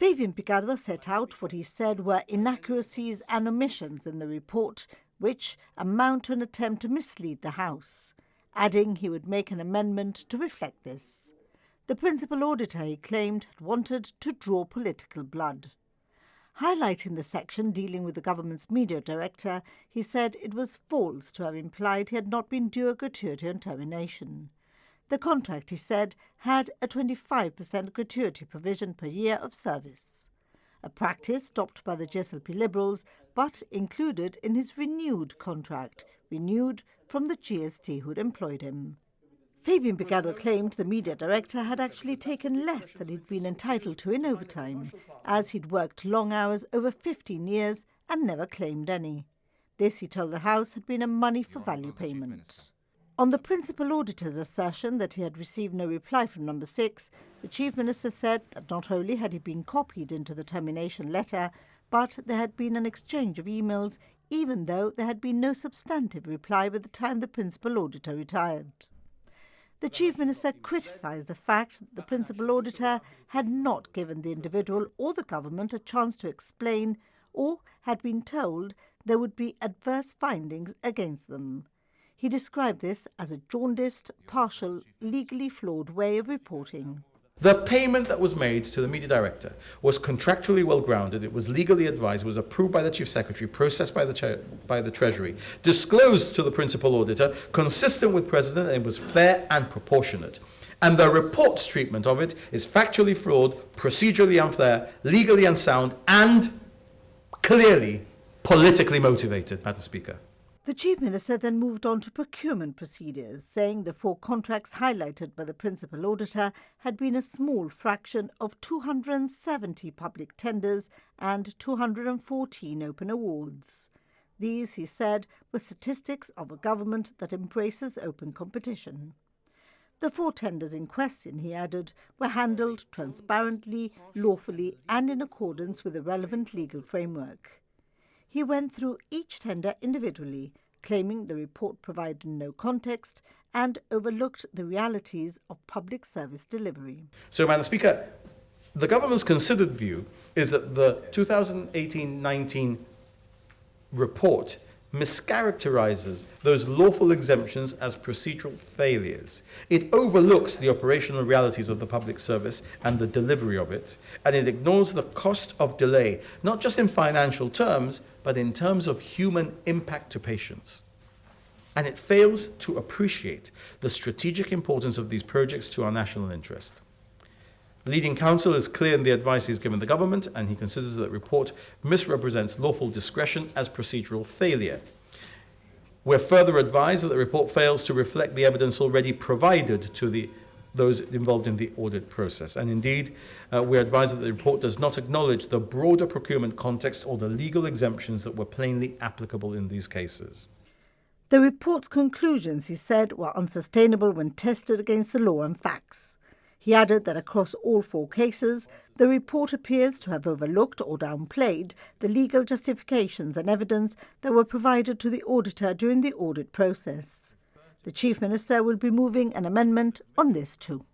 Fabian Picardo set out what he said were inaccuracies and omissions in the report, which amount to an attempt to mislead the House, adding he would make an amendment to reflect this. The principal auditor, he claimed, had wanted to draw political blood. Highlighting the section dealing with the government's media director, he said it was false to have implied he had not been due a gratuity on termination. The contract, he said, had a 25% gratuity provision per year of service, a practice stopped by the GSLP Liberals but included in his renewed contract, renewed from the GST who had employed him. Fabian Picardo claimed the media director had actually taken less than he'd been entitled to in overtime, as he'd worked long hours over 15 years and never claimed any. This, he told the House, had been a money-for-value payment. On the principal auditor's assertion that he had received no reply from Number 6, the Chief Minister said that not only had he been copied into the termination letter, but there had been an exchange of emails, even though there had been no substantive reply by the time the principal auditor retired. The Chief Minister criticised the fact that the principal auditor had not given the individual or the government a chance to explain, or had been told there would be adverse findings against them. He described this as a jaundiced, partial, legally flawed way of reporting. The payment that was made to the media director was contractually well grounded, it was legally advised, was approved by the Chief Secretary, processed by the Treasury, disclosed to the Principal Auditor, consistent with President, and it was fair and proportionate. And the report's treatment of it is factually flawed, procedurally unfair, legally unsound, and clearly politically motivated, Madam Speaker. The Chief Minister then moved on to procurement procedures, saying the 4 contracts highlighted by the Principal Auditor had been a small fraction of 270 public tenders and 214 open awards. These, he said, were statistics of a government that embraces open competition. The 4 tenders in question, he added, were handled transparently, lawfully and in accordance with the relevant legal framework. He went through each tender individually, claiming the report provided no context and overlooked the realities of public service delivery. So, Madam Speaker, the government's considered view is that the 2018-19 report mischaracterizes those lawful exemptions as procedural failures. It overlooks the operational realities of the public service and the delivery of it, and it ignores the cost of delay, not just in financial terms, but in terms of human impact to patients. And it fails to appreciate the strategic importance of these projects to our national interest. The leading counsel is clear in the advice he's given the government, and he considers that the report misrepresents lawful discretion as procedural failure. We're further advised that the report fails to reflect the evidence already provided to those involved in the audit process. And indeed, we're advised that the report does not acknowledge the broader procurement context or the legal exemptions that were plainly applicable in these cases. The report's conclusions, he said, were unsustainable when tested against the law and facts. He added that across all 4 cases, the report appears to have overlooked or downplayed the legal justifications and evidence that were provided to the auditor during the audit process. The Chief Minister will be moving an amendment on this too.